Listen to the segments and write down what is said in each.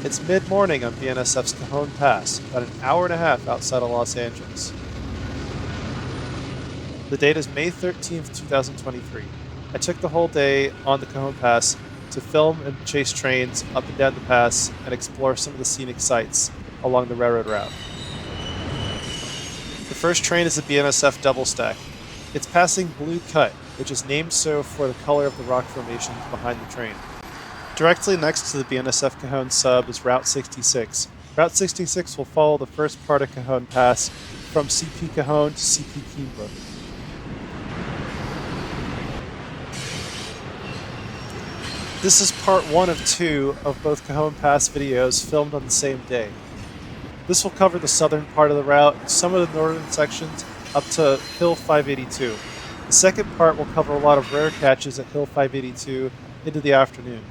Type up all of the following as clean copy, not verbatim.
It's mid-morning on BNSF's Cajon Pass, about an hour and a half outside of Los Angeles. The date is May 13th, 2023. I took the whole day on the Cajon Pass to film and chase trains up and down the pass and explore some of the scenic sites along the railroad route. The first train is a BNSF double stack. It's passing Blue Cut, which is named so for the color of the rock formations behind the train. Directly next to the BNSF Cajon sub is Route 66. Route 66 will follow the first part of Cajon Pass from CP Keenbrook to CP Keenbrook. This is part 1 of 2 of both Cajon Pass videos filmed on the same day. This will cover the southern part of the route, some of the northern sections, up to Hill 582. The second part will cover a lot of rare catches at Hill 582 into the afternoon.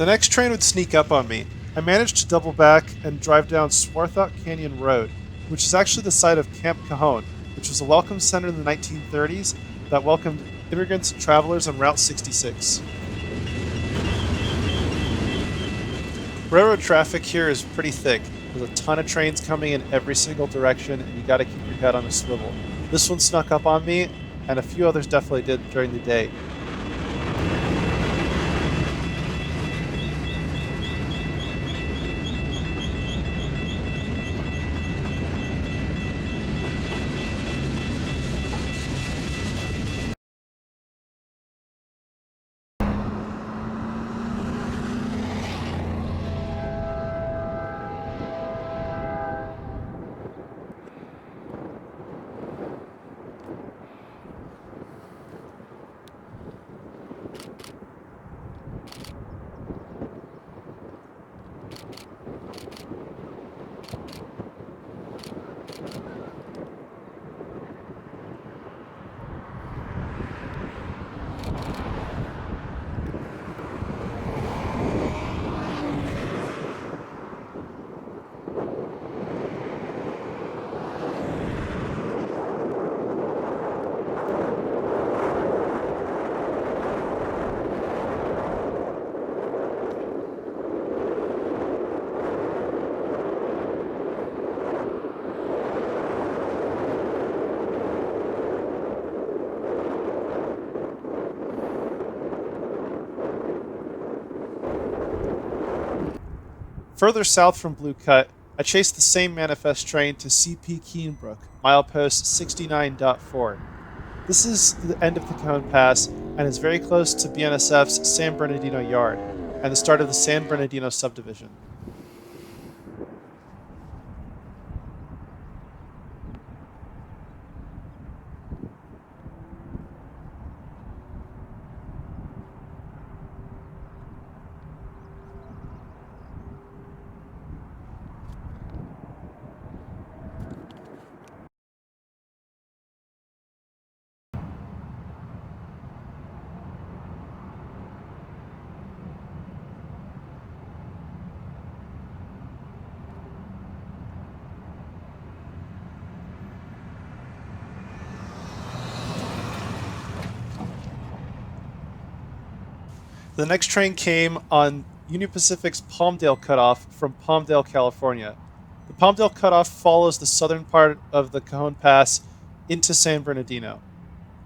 The next train would sneak up on me. I managed to double back and drive down Swarthought Canyon Road, which is actually the site of Camp Cahjon, which was a welcome center in the 1930s that welcomed immigrants and travelers on Route 66. Railroad traffic here is pretty thick. There's a ton of trains coming in every single direction, and you gotta keep your head on a swivel. This one snuck up on me, and a few others definitely did during the day. Further south from Blue Cut, I chased the same manifest train to CP Keenbrook, milepost 69.4. This is the end of the Cajon Pass and is very close to BNSF's San Bernardino yard and the start of the San Bernardino subdivision. The next train came on Union Pacific's Palmdale cutoff from Palmdale, California. The Palmdale cutoff follows the southern part of the Cajon Pass into San Bernardino.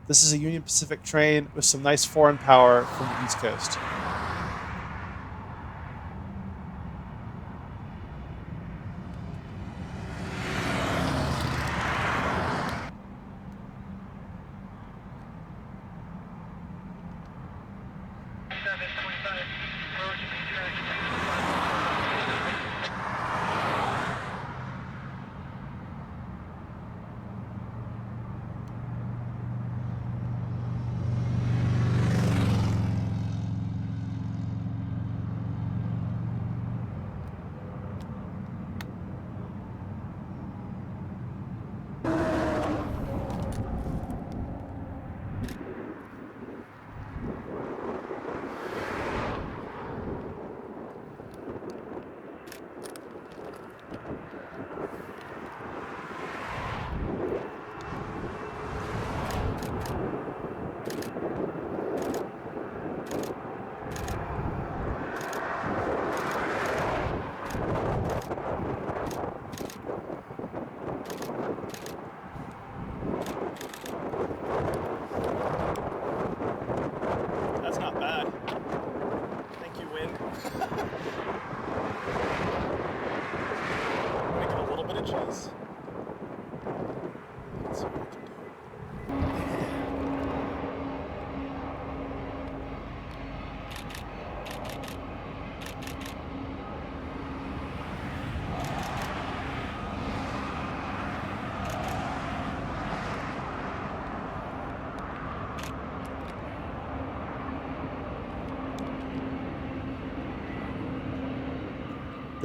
This is a Union Pacific train with some nice foreign power from the East Coast.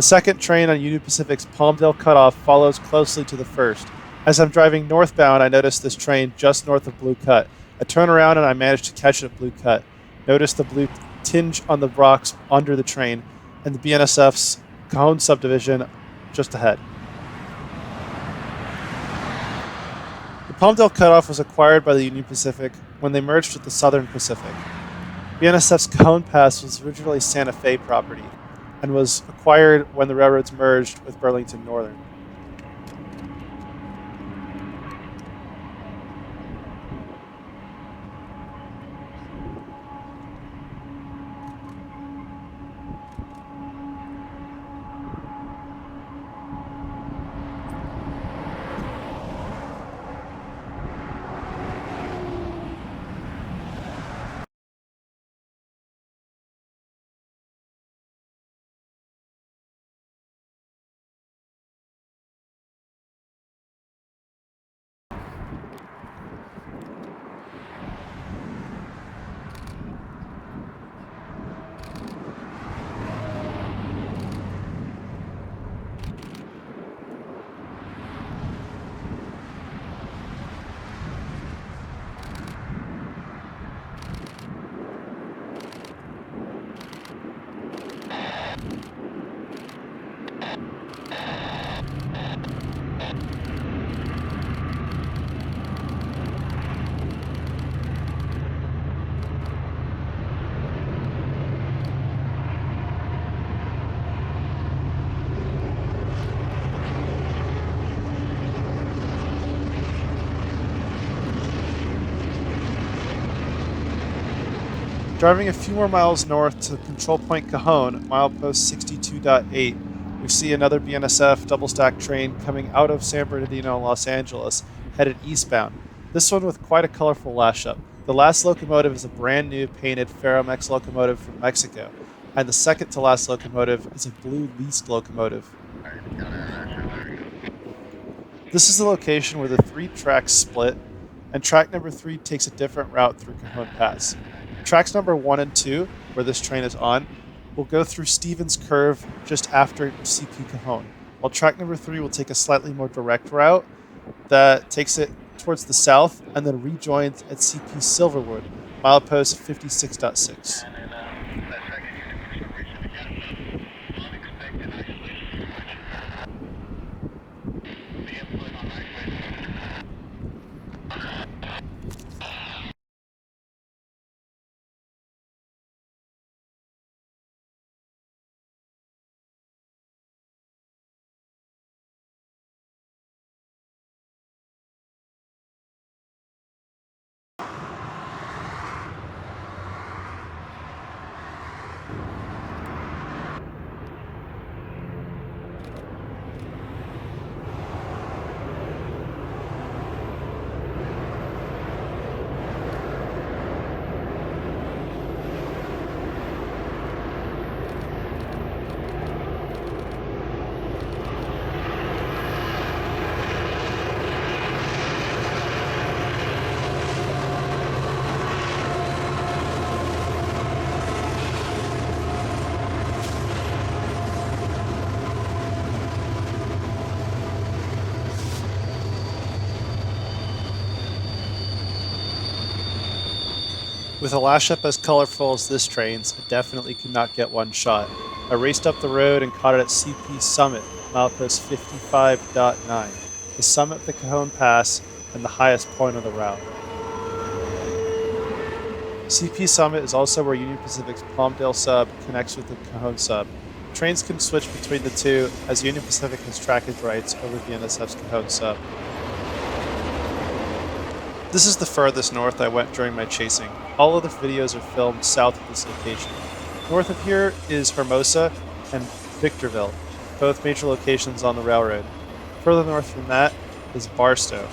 The second train on Union Pacific's Palmdale cutoff follows closely to the first. As I'm driving northbound, I notice this train just north of Blue Cut. I turn around and I manage to catch it at Blue Cut. Notice the blue tinge on the rocks under the train and the BNSF's Cahjon subdivision just ahead. The Palmdale cutoff was acquired by the Union Pacific when they merged with the Southern Pacific. BNSF's Cajon Pass was originally Santa Fe property and was acquired when the railroads merged with Burlington Northern. Driving a few more miles north to Control Point Cahjon, milepost 62.8, we see another BNSF double-stack train coming out of San Bernardino, Los Angeles, headed eastbound. This one with quite a colorful lash-up. The last locomotive is a brand new painted Ferromex locomotive from Mexico, and the second to last locomotive is a blue Leased locomotive. This is the location where the three tracks split, and track number 3 takes a different route through Cajon Pass. Tracks number 1 and 2, where this train is on, will go through Stevens Curve just after CP Keenbrook, while track number 3 will take a slightly more direct route that takes it towards the south and then rejoins at CP Silverwood, milepost 56.6. With a lash-up as colorful as this train's, I definitely could not get one shot. I raced up the road and caught it at CP Summit, milepost 55.9, the summit of the Cajon Pass and the highest point of the route. CP Summit is also where Union Pacific's Palmdale sub connects with the Cahjon sub. Trains can switch between the two as Union Pacific has trackage rights over BNSF's Cahjon sub. This is the furthest north I went during my chasing. All other videos are filmed south of this location. North of here is Hermosa and Victorville, both major locations on the railroad. Further north from that is Barstow.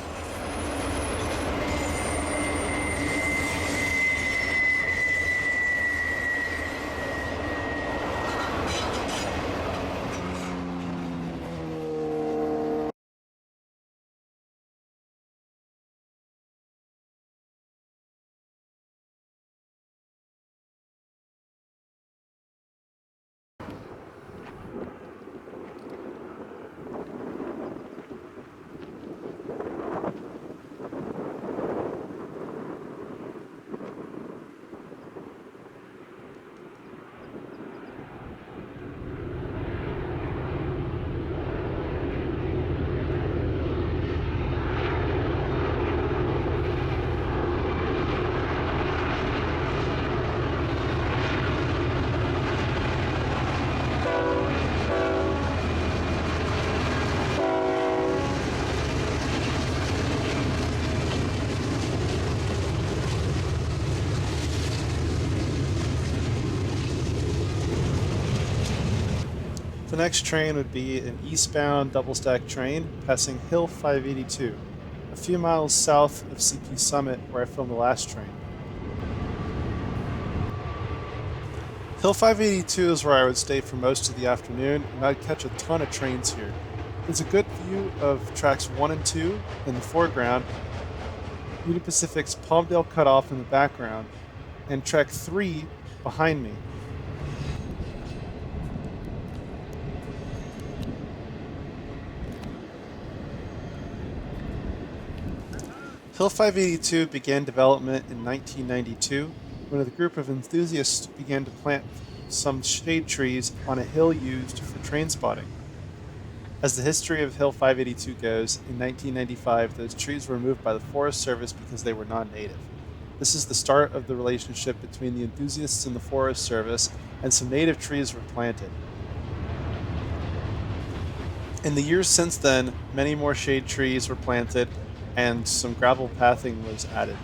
next train would be an eastbound double-stack train passing Hill 582, a few miles south of CP Summit where I filmed the last train. Hill 582 is where I would stay for most of the afternoon, and I'd catch a ton of trains here. There's a good view of tracks 1 and 2 in the foreground, Union Pacific's Palmdale cutoff in the background, and track 3 behind me. Hill 582 began development in 1992 when a group of enthusiasts began to plant some shade trees on a hill used for train spotting. As the history of Hill 582 goes, in 1995 those trees were removed by the Forest Service because they were non-native. This is the start of the relationship between the enthusiasts and the Forest Service, and some native trees were planted. In the years since then, many more shade trees were planted and some gravel pathing was added,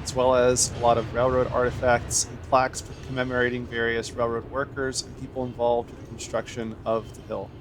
as well as a lot of railroad artifacts and plaques commemorating various railroad workers and people involved with the construction of the hill.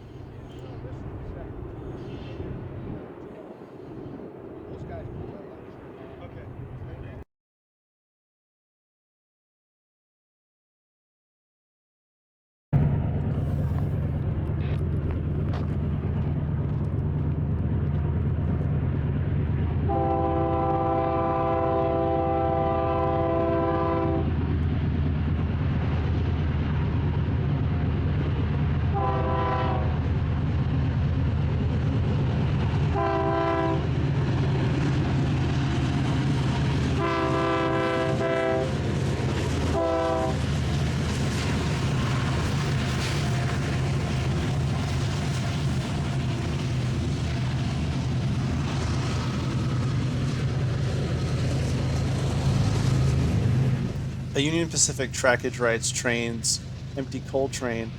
A Union Pacific trackage rights train's empty coal train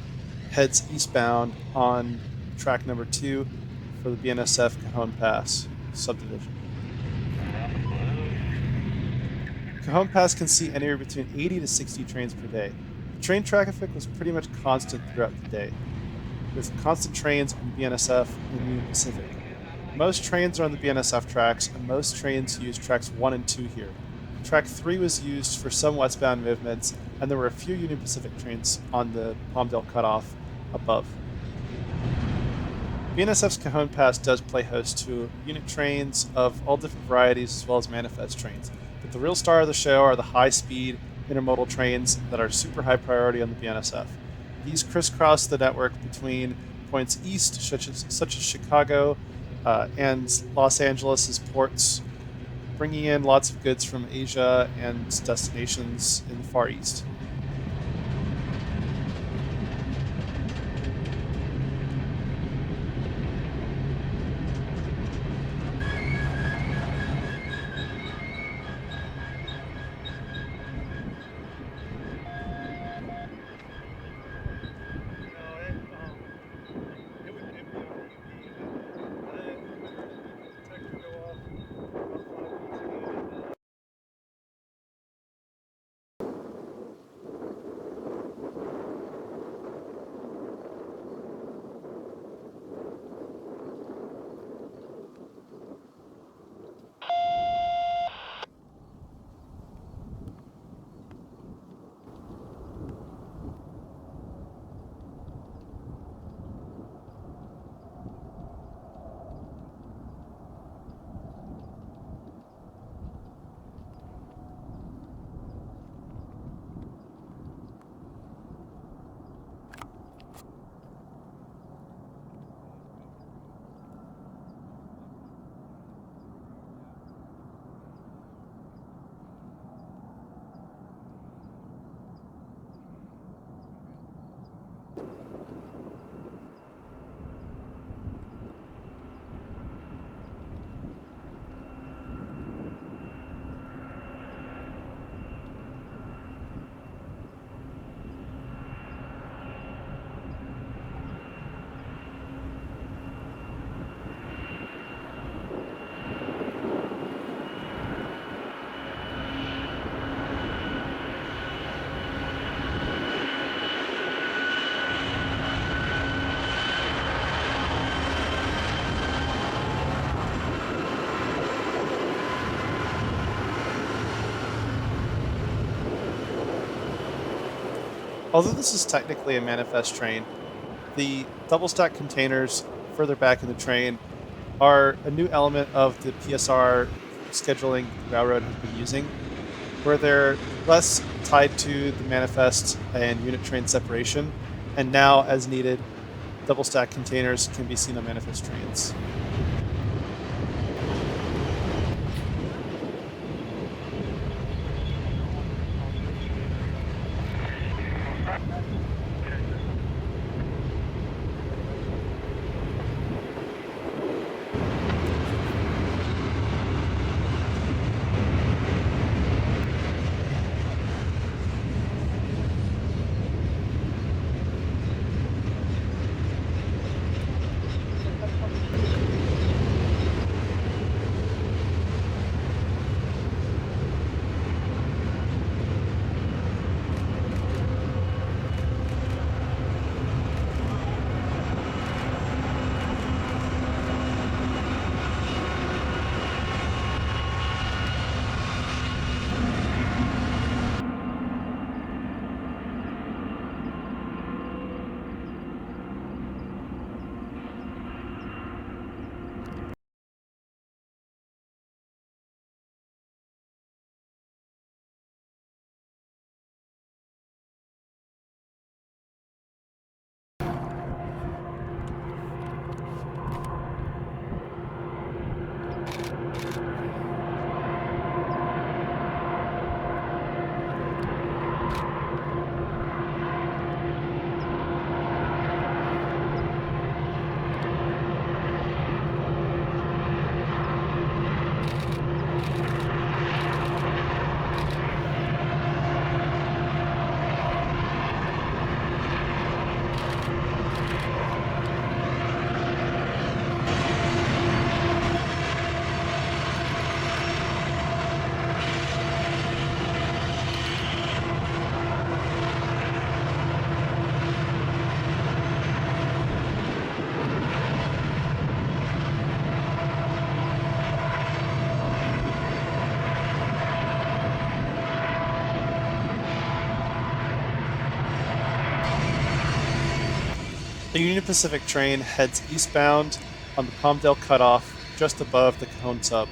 heads eastbound on track number 2 for the BNSF Cajon Pass subdivision. Cajon Pass can see anywhere between 80 to 60 trains per day. The train traffic was pretty much constant throughout the day, with constant trains on BNSF and Union Pacific. Most trains are on the BNSF tracks, and most trains use tracks 1 and 2 here. Track 3 was used for some westbound movements, and there were a few Union Pacific trains on the Palmdale cutoff above. BNSF's Cajon Pass does play host to unit trains of all different varieties as well as manifest trains, but the real star of the show are the high-speed intermodal trains that are super high priority on the BNSF. These crisscross the network between points east, such as Chicago and Los Angeles' ports, bringing in lots of goods from Asia and destinations in the Far East. Although this is technically a manifest train, the double stack containers further back in the train are a new element of the PSR scheduling the railroad has been using, where they're less tied to the manifest and unit train separation, and now, as needed, double stack containers can be seen on manifest trains. The Union Pacific train heads eastbound on the Palmdale cutoff just above the Cajon sub.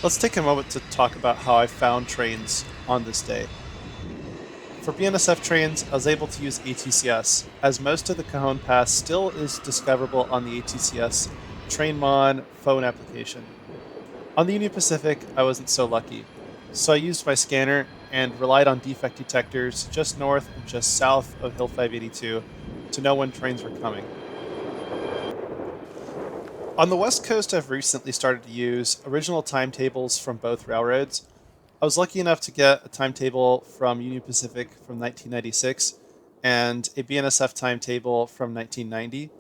Let's take a moment to talk about how I found trains on this day. For BNSF trains, I was able to use ATCS, as most of the Cajon Pass still is discoverable on the ATCS TrainMon phone application. On the Union Pacific, I wasn't so lucky, so I used my scanner and relied on defect detectors just north and just south of Hill 582 to know when trains were coming. On the West Coast, I've recently started to use original timetables from both railroads. I was lucky enough to get a timetable from Union Pacific from 1996 and a BNSF timetable from 1990.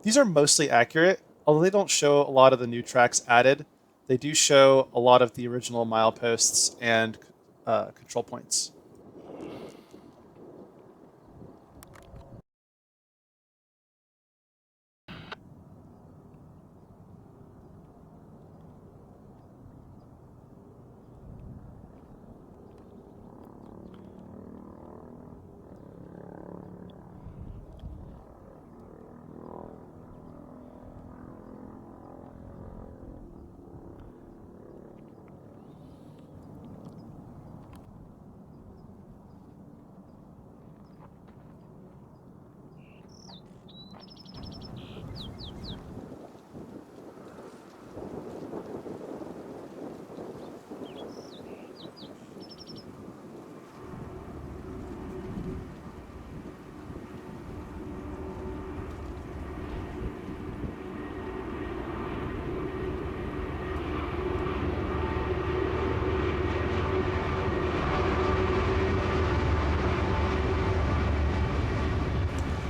These are mostly accurate, although they don't show a lot of the new tracks added. They do show a lot of the original mileposts and control points.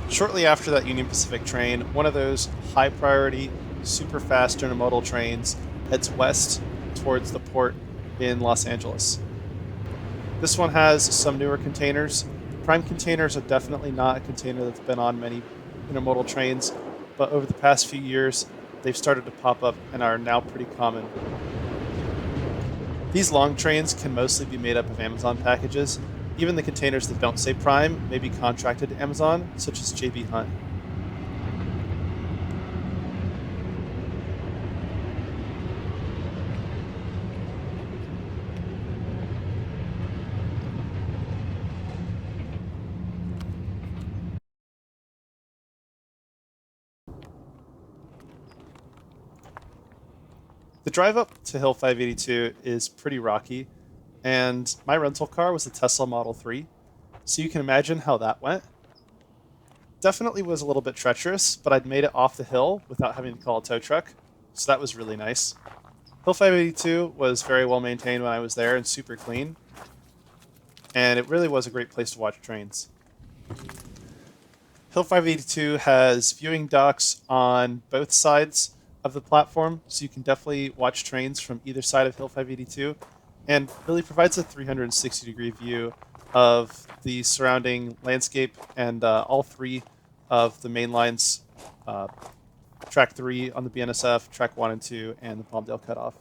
Shortly after that Union Pacific train, one of those high priority, super fast intermodal trains heads west towards the port in Los Angeles. This one has some newer containers. Prime containers are definitely not a container that's been on many intermodal trains, but over the past few years, they've started to pop up and are now pretty common. These long trains can mostly be made up of Amazon packages. Even the containers that don't say Prime may be contracted to Amazon, such as JB Hunt. The drive up to Hill 582 is pretty rocky, and my rental car was a Tesla Model 3, so you can imagine how that went. Definitely was a little bit treacherous, but I'd made it off the hill without having to call a tow truck, so that was really nice. Hill 582 was very well maintained when I was there and super clean, and it really was a great place to watch trains. Hill 582 has viewing docks on both sides of the platform, so you can definitely watch trains from either side of Hill 582, and really provides a 360-degree view of the surrounding landscape and all three of the main lines, track 3 on the BNSF, track 1 and 2, and the Palmdale cutoff.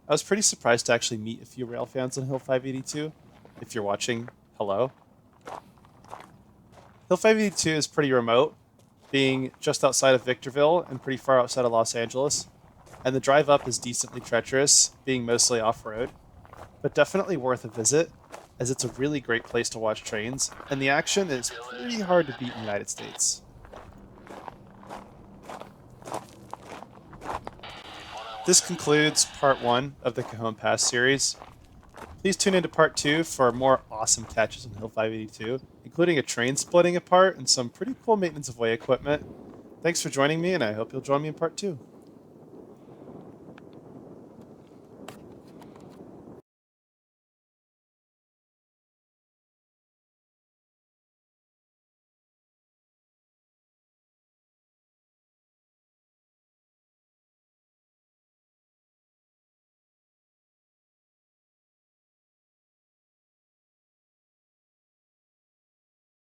I was pretty surprised to actually meet a few rail fans on Hill 582. If you're watching, hello. Hill 582 is pretty remote, being just outside of Victorville and pretty far outside of Los Angeles, and the drive up is decently treacherous, being mostly off-road, but definitely worth a visit, as it's a really great place to watch trains, and the action is pretty hard to beat in the United States. This concludes part 1 of the Cajon Pass series. Please tune into part 2 for more awesome catches on Hill 582, including a train splitting apart and some pretty cool maintenance of way equipment. Thanks for joining me, and I hope you'll join me in part 2.